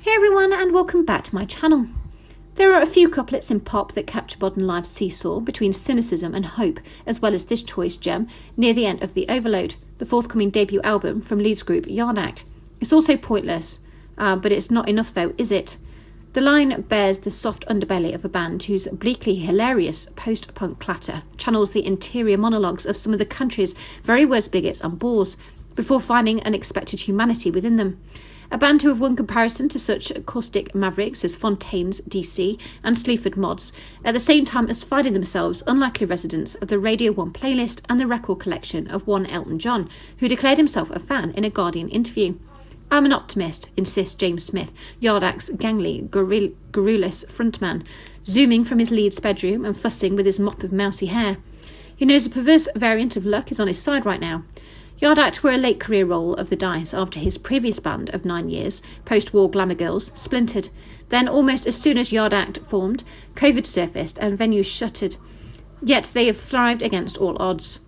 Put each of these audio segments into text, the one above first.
Hey everyone, and welcome back to my channel. There are a few couplets in pop that capture modern life's seesaw between cynicism and hope, as well as this choice gem near the end of The Overload, the forthcoming debut album from Leeds group Yard Act. It's also pointless, but it's not enough though, is it? The line bears the soft underbelly of a band whose bleakly hilarious post-punk clatter channels the interior monologues of some of the country's very worst bigots and bores, before finding unexpected humanity within them. A band who have won comparison to such caustic mavericks as Fontaines DC and Sleaford Mods, at the same time as finding themselves unlikely residents of the Radio 1 playlist and the record collection of one Elton John, who declared himself a fan in a Guardian interview. "I'm an optimist," insists James Smith, Yard Act's gangly, garrulous frontman, zooming from his Leeds bedroom and fussing with his mop of mousey hair. He knows a perverse variant of luck is on his side right now. Yard Act were a late career roll of the dice after his previous band of 9 years, post-War Glamour Girls, Splintered. Then, almost as soon as Yard Act formed, COVID surfaced and venues shuttered. Yet they have thrived against all odds.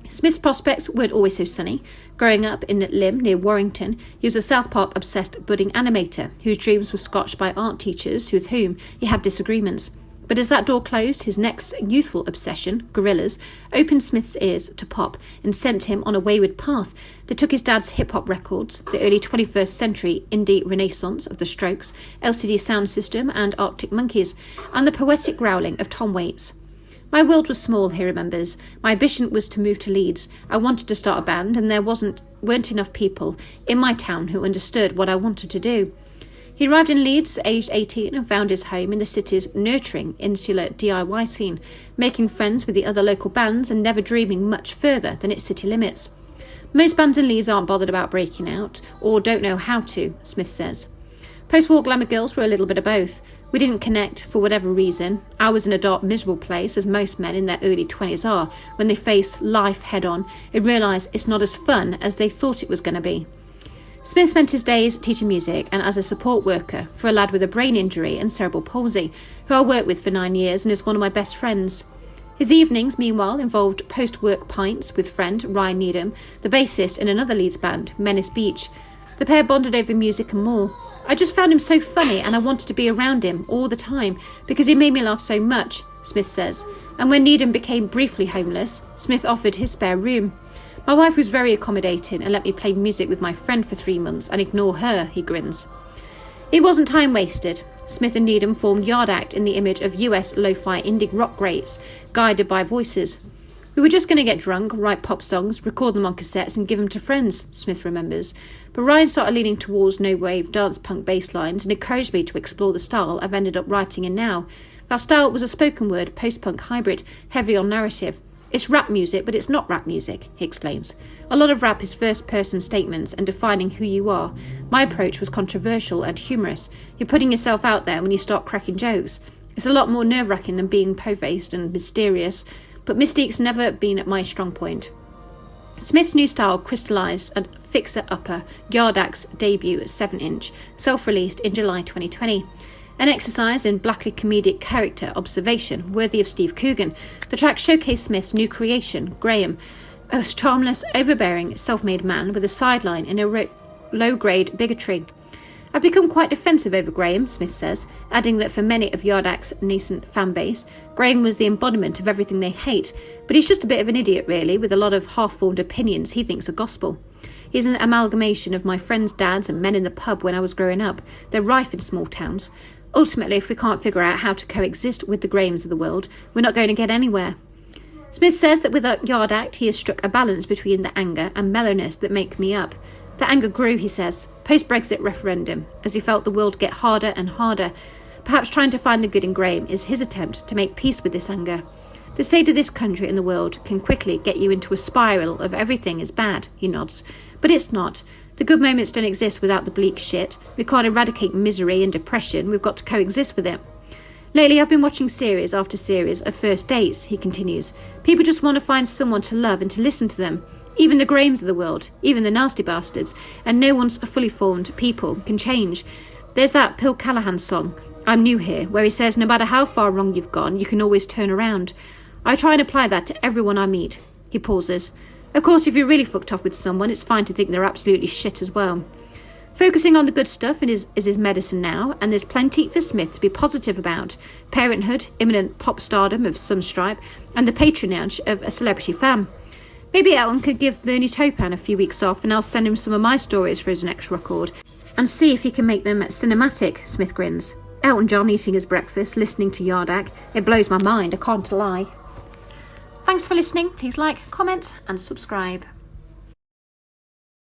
Smith's prospects weren't always so sunny. Growing up in Lymm near Warrington, he was a South Park-obsessed budding animator whose dreams were scotched by art teachers with whom he had disagreements. But as that door closed, his next youthful obsession, Gorillaz, opened Smith's ears to pop and sent him on a wayward path that took his dad's hip-hop records, the early 21st century indie renaissance of The Strokes, LCD Sound System and Arctic Monkeys, and the poetic growling of Tom Waits. "My world was small," he remembers. "My ambition was to move to Leeds. I wanted to start a band, and there weren't enough people in my town who understood what I wanted to do." He arrived in Leeds, aged 18, and found his home in the city's nurturing insular DIY scene, making friends with the other local bands and never dreaming much further than its city limits. "Most bands in Leeds aren't bothered about breaking out, or don't know how to," Smith says. Post-War Glamour Girls were a little bit of both. We didn't connect for whatever reason. I was in a dark, miserable place, as most men in their early 20s are, when they face life head-on and realise it's not as fun as they thought it was going to be. Smith spent his days teaching music and as a support worker for a lad with a brain injury and cerebral palsy, who I worked with for 9 years and is one of my best friends. His evenings, meanwhile, involved post-work pints with friend Ryan Needham, the bassist in another Leeds band, Menace Beach. The pair bonded over music and more. "I just found him so funny and I wanted to be around him all the time because he made me laugh so much," Smith says. And when Needham became briefly homeless, Smith offered his spare room. "My wife was very accommodating and let me play music with my friend for 3 months and ignore her," he grins. It wasn't time wasted. Smith and Needham formed Yard Act in the image of US lo-fi indie rock greats, guided by voices. "We were just going to get drunk, write pop songs, record them on cassettes and give them to friends," Smith remembers. But Ryan started leaning towards no-wave dance punk bass lines and encouraged me to explore the style I've ended up writing in now. That style was a spoken word post-punk hybrid, heavy on narrative. "It's rap music, but it's not rap music," he explains. "A lot of rap is first-person statements and defining who you are. My approach was controversial and humorous. You're putting yourself out there when you start cracking jokes. It's a lot more nerve-wracking than being po-faced and mysterious, but mystique's never been my strong point." Smith's new style crystallised at Fixer Upper, Yard Act's debut 7-inch, self-released in July 2020. An exercise in blackly comedic character observation worthy of Steve Coogan, the track showcased Smith's new creation, Graham, a charmless, overbearing, self-made man with a sideline in a low-grade bigotry. "I've become quite defensive over Graham," Smith says, adding that for many of Yard Act's nascent fan base, Graham was the embodiment of everything they hate, but he's just a bit of an idiot really, with a lot of half-formed opinions he thinks are gospel. "He's an amalgamation of my friends' dads and men in the pub when I was growing up. They're rife in small towns. Ultimately, if we can't figure out how to coexist with the Grahams of the world, we're not going to get anywhere." Smith says that with a Yard Act, he has struck a balance between the anger and mellowness that make me up. The anger grew, he says, post-Brexit referendum, as he felt the world get harder and harder. Perhaps trying to find the good in Graham is his attempt to make peace with this anger. "The state of this country and the world can quickly get you into a spiral of everything is bad," he nods. "But it's not. The good moments don't exist without the bleak shit. We can't eradicate misery and depression, we've got to coexist with it." "Lately I've been watching series after series of first dates," he continues. "People just want to find someone to love and to listen to them. Even the Grahams of the world, even the nasty bastards, and no one's fully formed people can change. There's that Phil Callahan song, I'm New Here, where he says no matter how far wrong you've gone, you can always turn around. I try and apply that to everyone I meet." He pauses. "Of course, if you're really fucked off with someone, it's fine to think they're absolutely shit as well." Focusing on the good stuff is his medicine now, and there's plenty for Smith to be positive about. Parenthood, imminent pop stardom of some stripe, and the patronage of a celebrity fan. Maybe Elton could give Bernie Taupin a few weeks off, and I'll send him some of my stories for his next record, and see if he can make them cinematic, Smith grins. Elton John eating his breakfast, listening to Yardak. It blows my mind, I can't lie. Thanks for listening. Please like, comment and subscribe.